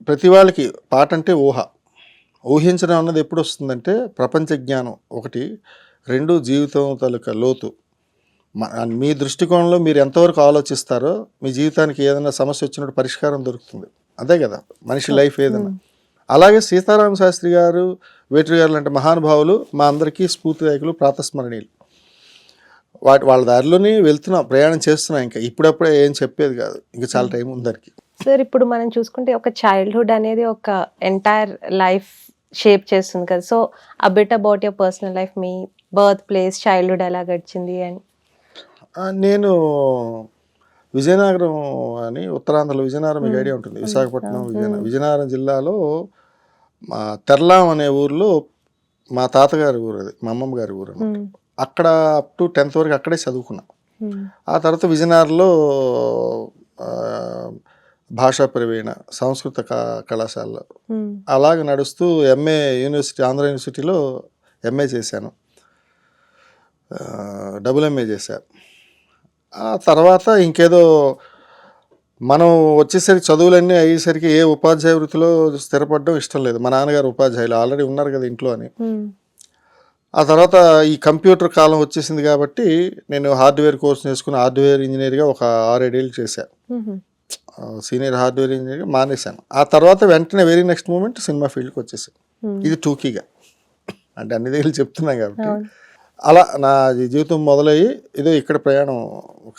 ప్రతి వాళ్ళకి పాట అంటే ఊహించడం అన్నది ఎప్పుడు వస్తుందంటే ప్రపంచ జ్ఞానం ఒకటి, 2 జీవితం తాలూకా లోతు. మీ దృష్టికోణంలో మీరు ఎంతవరకు ఆలోచిస్తారో మీ జీవితానికి ఏదైనా సమస్య వచ్చినప్పుడు పరిష్కారం దొరుకుతుంది. అదే కదా మనిషి లైఫ్ ఏదైనా. అలాగే సీతారామ శాస్త్రి గారు, వేటూరి గారు లాంటి మహానుభావులు మా అందరికీ స్ఫూర్తిదాయకులు, ప్రాతస్మరణీయులు. వాళ్ళ దారిలోనే వెళ్తున్నాం, ప్రయాణం చేస్తున్నాం. ఇంకా ఇప్పుడప్పుడే ఏం చెప్పేది కాదు, ఇంకా చాలా టైం ఉంది దానికి. సార్ ఇప్పుడు మనం చూసుకుంటే ఒక చైల్డ్హుడ్ అనేది ఒక ఎంటైర్ లైఫ్ షేప్ చేస్తుంది కదా. So a bit about your personal life, me birth place, childhood ఎలా గడిచింది అని. నేను విజయనగరం అని, ఉత్తరాంధ్రలో విజయనగరం మీకు ఐడియా ఉంటుంది, విశాఖపట్నం విజయనగరం జిల్లాలో మా తెర్లాం అనే ఊర్లో మా తాతగారి ఊరు, అది మా అమ్మమ్మ గారి ఊరు అనమాట. అక్కడ అప్ టు 10th వరకు అక్కడే చదువుకున్నాం. ఆ తర్వాత విజయనగరంలో భాషా ప్రవీణ సంస్కృత కళాశాలలో అలాగ నడుస్తూ ఎంఏ యూనివర్సిటీ, ఆంధ్ర యూనివర్సిటీలో ఎంఏ చేశాను, డబుల్ ఎంఏ చేశాను. ఆ తర్వాత ఇంకేదో మనం వచ్చేసరికి చదువులన్నీ అయ్యేసరికి ఏ ఉపాధ్యాయ వృత్తిలో స్థిరపడడం ఇష్టం లేదు. మా నాన్నగారు ఉపాధ్యాయులు ఆల్రెడీ ఉన్నారు కదా ఇంట్లో అని. ఆ తర్వాత ఈ కంప్యూటర్ కాలం వచ్చేసింది కాబట్టి నేను హార్డ్వేర్ కోర్స్ నేర్చుకుని హార్డ్వేర్ ఇంజనీర్గా ఒక 6-7 ఏళ్ళు చేశాను. సీనియర్ హార్డ్వేర్ ఇంజనీర్గా మానేశాను. ఆ తర్వాత వెంటనే వెరీ నెక్స్ట్ మూమెంట్ సినిమా ఫీల్డ్కి వచ్చేసాను. ఇది టూకీగా, అంటే అన్ని దగ్గర చెప్తున్నాం కాబట్టి. అలా నా జీవితం మొదలయ్యి ఇదో ఇక్కడ ప్రయాణం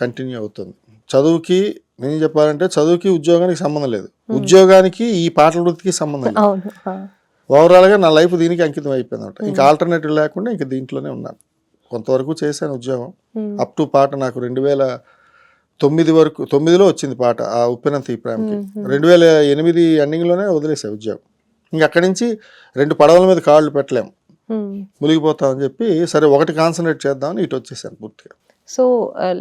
కంటిన్యూ అవుతుంది. చదువుకి నేను చెప్పాలంటే చదువుకి ఉద్యోగానికి సంబంధం లేదు, ఉద్యోగానికి ఈ పాటల వృత్తికి సంబంధం లేదు. ఓవరాల్గా నా లైఫ్ దీనికి అంకితం అయిపోయింది అనమాట. ఇంకా ఆల్టర్నేటివ్ లేకుండా ఇంకా దీంట్లోనే ఉన్నాను. కొంతవరకు చేశాను ఉద్యోగం, అప్ టు పాట నాకు 2009 వరకు, 9లో వచ్చింది పాట ఆ ఉప్పెనంత ఈ ప్రేమకి. 2008 ఎండింగ్లోనే వదిలేసాను ఉద్యోగం. ఇంక అక్కడి నుంచి 2 పడవల మీద కాళ్ళు పెట్టలేము, మునిగిపోతామని చెప్పి సరే ఒకటి కాన్సన్ట్రేట్ చేద్దామని ఇటు వచ్చేసాను పూర్తిగా. So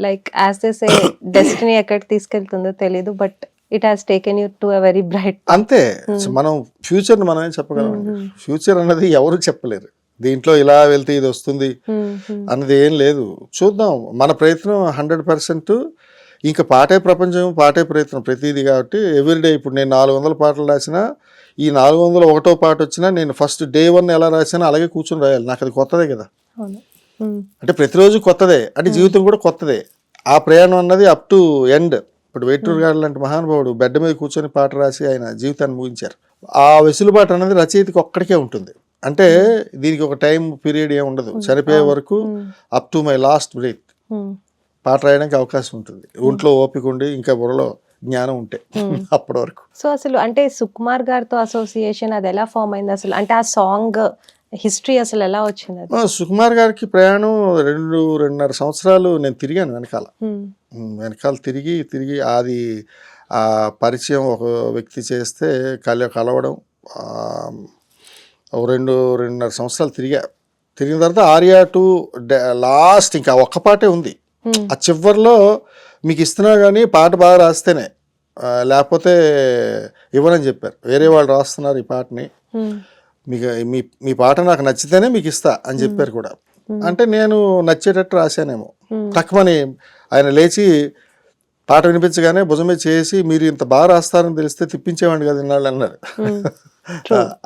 like as they say destiny ఎక్కడ తీసుకెళ్తుందో తెలీదు, but it has taken you to a very bright. అంతే, మనం ఫ్యూచర్ని మనం ఏం చెప్పగలం. ఫ్యూచర్ అన్నది ఎవరు చెప్పలేరు. దీంట్లో ఇలా వెళ్తే ఇది వస్తుంది అన్నది ఏం లేదు. చూద్దాం, మన ప్రయత్నం 100%. ఇంకా పాటే ప్రపంచం, పాటే ప్రయత్నం ప్రతిదీ. కాబట్టి ఎవ్రీడే ఇప్పుడు నేను 400 పాటలు రాసినా, ఈ 401వ పాట వచ్చినా నేను ఫస్ట్ డే 1 ఎలా రాసినా అలాగే కూర్చొని రాయాలి. నాకు అది కొత్తదే కదా. అంటే ప్రతిరోజు కొత్తదే, అంటే జీవితం కూడా కొత్తదే. ఆ ప్రయాణం అన్నది అప్ టు ఎండ్. ఇప్పుడు వేటూరు గారు లాంటి మహానుభావుడు బెడ్ మీద కూర్చొని పాట రాసి ఆయన జీవితాన్ని ముగించారు. ఆ వెసులుబాటు అనేది రచయితకి ఒక్కడికే ఉంటుంది. అంటే దీనికి ఒక టైం పీరియడ్ ఏమి ఉండదు. చనిపోయే వరకు up to my last breadth పాట రాయడానికి అవకాశం ఉంటుంది. ఒంట్లో ఓపిక ఉండి ఇంకా బుర్రలో జ్ఞానం ఉంటే అప్పటి వరకు. సో అసలు అంటే సుకుమార్ గారితో అసోసియేషన్ అది ఎలా ఫామ్ అయింది అసలు, అంటే ఆ సాంగ్ హిస్టరీ అసలు ఎలా వచ్చింది? సుకుమార్ గారికి ప్రయాణం 2-2.5 సంవత్సరాలు నేను తిరిగాను వెనకాల తిరిగి అది ఆ పరిచయం ఒక వ్యక్తి చేస్తే కలవడం 2-2.5 సంవత్సరాలు తిరిగిన తర్వాత ఆర్యా 2 లాస్ట్ ఇంకా ఒక్క పాటే ఉంది. ఆ చివరిలో మీకు ఇస్తున్నా కానీ పాట బాగా రాస్తేనే, లేకపోతే ఇవ్వనని చెప్పారు. వేరే వాళ్ళు రాస్తున్నారు ఈ పాటని, మీకు మీ పాట నాకు నచ్చితేనే మీకు ఇస్తా అని చెప్పారు కూడా. అంటే నేను నచ్చేటట్టు రాశానేమో. తక్కువని ఆయన లేచి పాట వినిపించగానే భుజం మీద చేసి మీరు ఇంత బాగా రాస్తారని తెలిస్తే తిప్పించేవాడిని కదా ఇన్నాళ్ళు అన్నారు.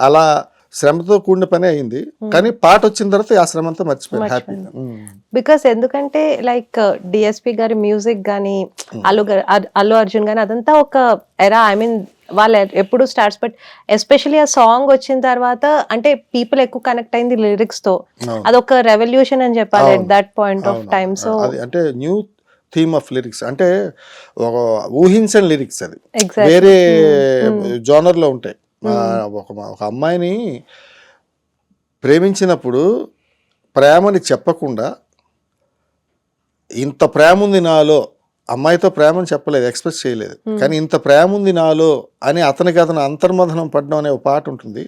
అలా శ్రమతో కూడిన పని అయింది, కానీ పాట వచ్చిన తర్వాత ఆ శ్రమ అంతా మర్చిపోయాను హ్యాపీగా. బికాస్ ఎందుకంటే లైక్ డిఎస్పి గారి మ్యూజిక్ కానీ అల్లు అర్జున్ కానీ అదంతా ఒక ఎరా, ఐ మీన్ వాళ్ళు ఎప్పుడు స్టార్ట్స్, బట్ ఎస్పెషల్లీ ఆ సాంగ్ వచ్చిన తర్వాత అంటే పీపుల్ ఎక్కువ కనెక్ట్ అయింది లిరిక్స్ తో. అదొక రెవల్యూషన్ అని చెప్పాలి at that point of time. So అంటే న్యూ థీమ్ ఆఫ్ లిరిక్స్, అంటే ఒక ఊహించని లిరిక్స్, అది వేరే జోనర్ లో ఉంటాయి. ఒక అమ్మాయిని ప్రేమించినప్పుడు ప్రేమని చెప్పకుండా ఇంత ప్రేమ ఉంది నాలో అమ్మాయితో ప్రేమని చెప్పలేదు, ఎక్స్ప్రెస్ చేయలేదు, కానీ ఇంత ప్రేమ ఉంది నాలో అని అతనికి అతను అంతర్మథనం పడడం అనే ఒక పాట ఉంటుంది.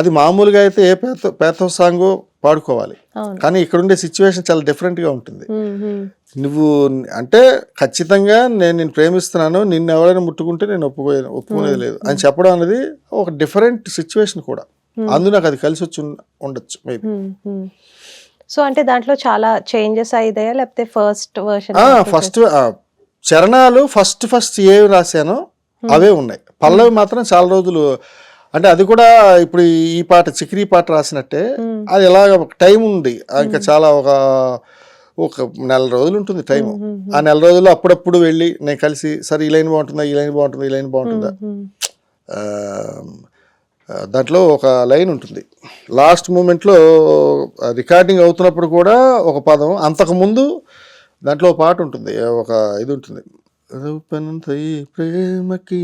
అది మామూలుగా అయితే ఏ పేతో సాంగో పాడుకోవాలి, కానీ ఇక్కడ ఉండే సిచ్యువేషన్ చాలా డిఫరెంట్గా ఉంటుంది. నువ్వు అంటే ఖచ్చితంగా నేను ప్రేమిస్తున్నాను, నిన్ను ఎవరైనా ముట్టుకుంటే నేను ఒప్పుకునేది లేదు అని చెప్పడం అనేది ఒక డిఫరెంట్ సిచ్యువేషన్ కూడా. అందులో నాకు అది కలిసి వచ్చి ఉండొచ్చు మేబీ. సో అంటే దాంట్లో చాలా చేంజెస్ అయ్యాయా లేకపోతే ఫస్ట్ వర్షన్? ఫస్ట్ చరణాలు ఫస్ట్ ఏవి రాశానో అవే ఉన్నాయి. పల్లవి మాత్రం చాలా రోజులు, అంటే అది కూడా ఇప్పుడు ఈ పాట చిక్రీ పాట రాసినట్టే అది ఎలాగ టైం ఉంది, ఇంకా చాలా ఒక నెల రోజులు ఉంటుంది టైం. ఆ నెల రోజుల్లో అప్పుడప్పుడు వెళ్ళి నేను కలిసి సరే ఈ లైన్ బాగుంటుందా, ఈ లైన్ బాగుంటుందా, ఈ లైన్ బాగుంటుందా. దాంట్లో ఒక లైన్ ఉంటుంది లాస్ట్ మూమెంట్లో రికార్డింగ్ అవుతున్నప్పుడు కూడా ఒక పదం, అంతకుముందు దాంట్లో ఒక పాట ఉంటుంది, ఒక ఇది ఉంటుంది, రూపనంత ఈ ప్రేమకి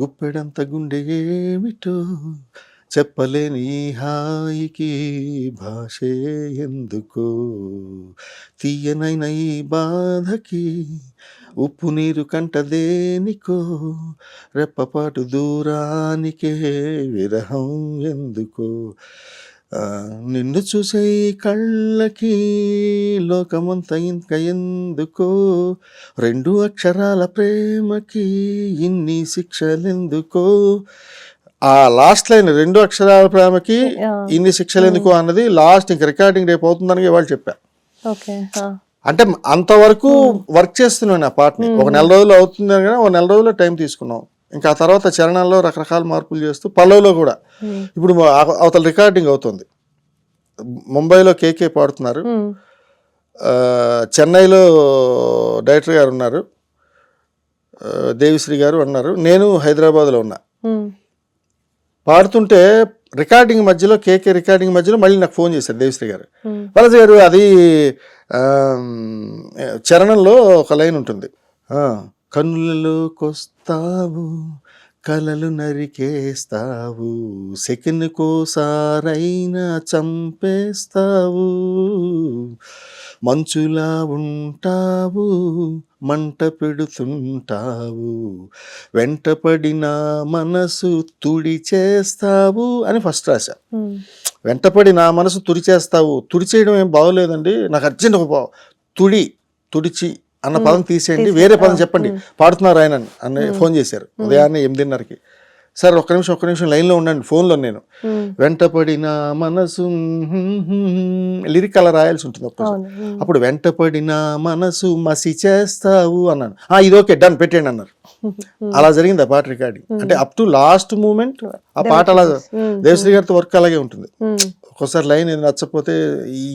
గుప్పెడంత గుండె ఏమిటో చెప్పలేని ఈ హాయికి భాషే ఎందుకో తీయనైన ఈ బాధకి ఉప్పు నీరు కంటదేనికో రెప్పపాటు దూరానికే విరహం ఎందుకో నిన్ను చూసే కళ్ళకి లోకమంతా ఇంకా ఎందుకో రెండు అక్షరాల ప్రేమకి ఇన్ని శిక్షలెందుకో. ఆ లాస్ట్ లైన్ రెండు అక్షరాల ప్రేమకి ఇన్ని శిక్షలు ఎందుకో అన్నది లాస్ట్ ఇంక రికార్డింగ్ రేపు అవుతుందని వాళ్ళు చెప్పారు. అంటే అంతవరకు వర్క్ చేస్తున్నాను ఆ పాటని, ఒక నెల రోజులు అవుతుంది కానీ ఒక నెల రోజుల్లో టైం తీసుకున్నాం. ఇంకా ఆ తర్వాత చరణాల్లో రకరకాల మార్పులు చేస్తూ పల్లవిలో కూడా ఇప్పుడు అవతల రికార్డింగ్ అవుతుంది. ముంబైలో కేకే పాడుతున్నారు, చెన్నైలో డైరెక్టర్ గారు ఉన్నారు, దేవిశ్రీ గారు ఉన్నారు, నేను హైదరాబాద్లో ఉన్నా. పాడుతుంటే రికార్డింగ్ మధ్యలో కేకే రికార్డింగ్ మధ్యలో మళ్ళీ నాకు ఫోన్ చేశారు దేవిశ్రీ గారు, బాలాజీ గారు అది చరణంలో ఒక లైన్ ఉంటుంది, కన్నులలోకొస్తావు కలలు నరికేస్తావు సెకనుకోసారైనా చంపేస్తావు మంచులా ఉంటావు మంట పెడుతుంటావు వెంటపడిన మనసు తుడి చేస్తావు అని ఫస్ట్ రాశా. వెంటపడి నా మనసు తుడిచేస్తావు, తుడిచేయడం ఏం బాగోలేదండి, నాకు అర్జెంట్ ఒక తుడిచి అన్న పదం తీసేయండి, వేరే పదం చెప్పండి, పాడుతున్నారు ఆయన అని ఫోన్ చేశారు ఉదయాన్నే 8:30కి. సార్ ఒక్క నిమిషం లైన్లో ఉండండి, ఫోన్లో నేను వెంటపడిన మనసు లిరిక్ అలా రాయాల్సి ఉంటుంది అప్పుడు వెంటపడిన మనసు మసి చేస్తావు అన్నాను. ఇది ఓకే డన్ పెట్టండి అన్నారు. అలా జరిగింది ఆ పాట రికార్డింగ్. అంటే అప్ టు లాస్ట్ మూమెంట్ ఆ పాట అలా దేవశ్రీ గారితో వర్క్ అలాగే ఉంటుంది. ఒక్కోసారి లైన్ ఏది నచ్చకపోతే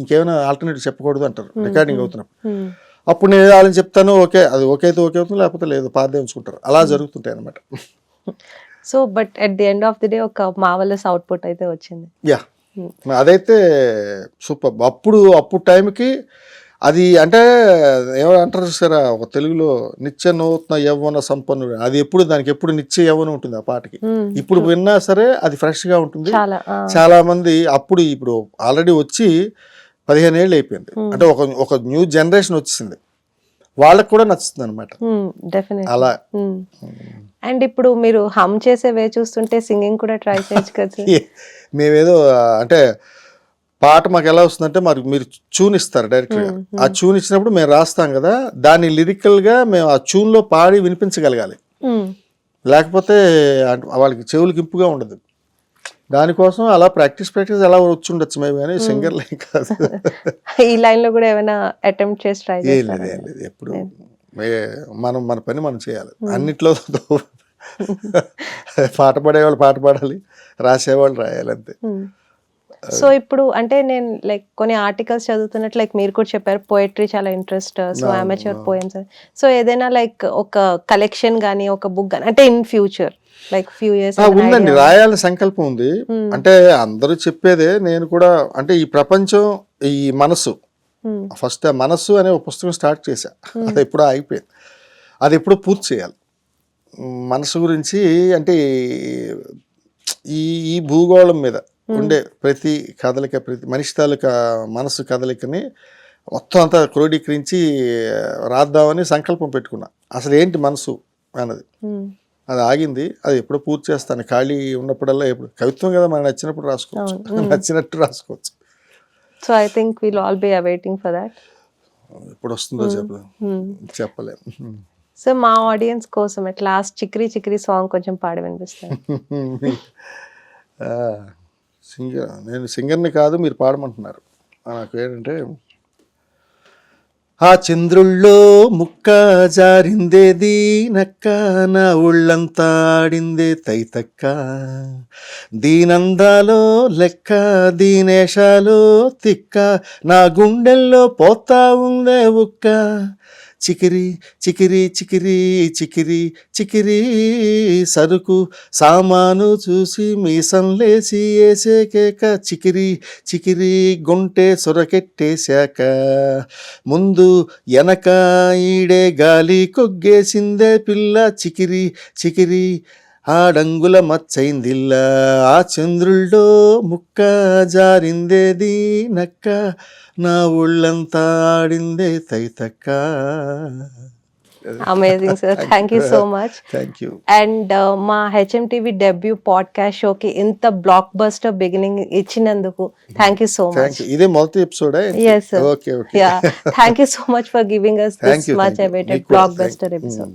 ఇంకేమైనా ఆల్టర్నేటివ్ చెప్పకూడదు అంటారు రికార్డింగ్ అవుతున్నప్పుడు. అప్పుడు నేను వాళ్ళని చెప్తాను, ఓకే అది ఓకే అయితే ఓకే అవుతుంది, లేకపోతే లేదు పాదే ఉంచుకుంటారు. అలా జరుగుతుంటాయి అనమాట. So but at the end of the day ఒక మార్వెలస్ అవుట్పుట్ అయితే వచ్చింది. యా అదైతే సూపర్. అప్పుడు టైంకి అది అంటే ఏమంటారు చూసారా ఒక తెలుగులో నిత్య నూతన యవ్వన సంపన్నుడు, అది ఎప్పుడు దానికి ఎప్పుడు నిత్య యవ్వనం ఉంటుంది ఆ పాటకి. ఇప్పుడు విన్నా సరే అది ఫ్రెష్గా ఉంటుంది. చాలా మంది ఇప్పుడు ఆల్రెడీ వచ్చి 15 ఏళ్ళు అయిపోయింది, అంటే ఒక న్యూ జనరేషన్ వచ్చింది, వాళ్ళకి కూడా నచ్చుతుంది అనమాట అలా. అండ్ ఇప్పుడు మీరు హమ్ చేసే వే చూస్తుంటే సింగింగ్ కూడా ట్రై చేయొచ్చు కదా. మేమేదో అంటే పాట మాకు ఎలా వస్తుందంటే మీరు ట్యూన్ ఇస్తారు డైరెక్ట్గా, ఆ ట్యూన్ ఇచ్చినప్పుడు మేము రాస్తాం కదా, దాన్ని లిరికల్గా మేము ఆ ట్యూన్లో పాడి వినిపించగలగాలి, లేకపోతే వాళ్ళకి చెవులకి ఇంపుగా ఉండదు. దానికోసం అలా ప్రాక్టీస్ అలా వచ్చి ఉండొచ్చు మేము, కానీ సింగర్ లైన్ కాదు. ఈ లైన్ లో కూడా ఏమైనా అటెంప్ట్ చేసి ట్రై చేస్తారా? ఏం లేదు, ఎప్పుడు మన పని మనం చేయాలి. అన్నిట్లో పాట పాడేవాళ్ళు పాట పాడాలి, రాసేవాళ్ళు రాయాలి, అంతే. సో ఇప్పుడు అంటే నేను లైక్ కొన్ని ఆర్టికల్స్ చదువుతున్నట్టు లైక్ మీరు కూడా చెప్పారు పోయట్రీ చాలా interest, so amateur poems. So ఏదైనా లైక్ ఒక కలెక్షన్ గానీ ఒక బుక్ గానీ అంటే in future like few years ఉందండి, రాయాలని సంకల్పం ఉంది. అంటే అందరూ చెప్పేదే, నేను కూడా అంటే ఈ ప్రపంచం ఈ మనసు ఫస్ట్ మనసు అనే ఒక పుస్తకం స్టార్ట్ చేశా, అది ఎప్పుడో అయిపోయింది, అది ఎప్పుడో పూర్తి చేయాలి. మనసు గురించి అంటే ఈ భూగోళం మీద ఉండే ప్రతి కదలిక, ప్రతి మనిషి తాలూకా మనసు కదలికని మొత్తం అంతా క్రోడీకరించి రాద్దామని సంకల్పం పెట్టుకున్నా. అసలు ఏంటి మనసు అన్నది అది ఆగింది. అది ఎప్పుడో పూర్తి చేస్తాను. ఖాళీ ఉన్నప్పుడల్లా ఎప్పుడు కవిత్వం కదా, మనకు నచ్చినప్పుడు రాసుకోవచ్చు, నచ్చినట్టు రాసుకోవచ్చు. So I think will all be awaiting for that. ఎప్పుడు వస్తుందో చెప్పలేము. సో మా ఆడియన్స్ కోసం at last Chikiri Chikiri song కొంచెం పాడి వినిపిస్తాను. నేను సింగర్ని కాదు, మీరు పాడమంటున్నారు. నాకు ఏంటంటే, ఆ చంద్రుల్లో ముక్క జారిందేది నక్క, నా ఒళ్ళంతా ఆడిందే తైతక్క, దీనందాలో లెక్క దీనేశాలో తిక్క, నా గుండెల్లో పోతా ఉందే ఉక్క, చికిరి చికిరి చికిరి చికిరి చికిరి సరుకు సామాను చూసి మీసంలేసి వేసే కేక, చికిరి చికిరి గుంటె సొరకెట్టేశాక, ముందు వెనక ఈడే గాలి కొగ్గేసిందే పిల్ల, చికిరి చికిరి ఆడంగుల మచ్చైందిల్లా, ఆ చంద్రుల్లో ముక్క జారిందేది నక్క, నా ఒళ్ళంతా ఆడిందే తైతక్క. Amazing sir, thank you so much. Thank you. And మా హెచ్ఎంటీవీ డెబ్యూ పాడ్కాస్ట్ షోకి ఇంత బ్లాక్ బస్టర్ బిగినింగ్ ఇచ్చినందుకు థ్యాంక్ యూ సో మచ్. ఇదే మొదటి episode. Yes, sir. Okay. Yeah, thank you so much for giving us this much awaited blockbuster episode.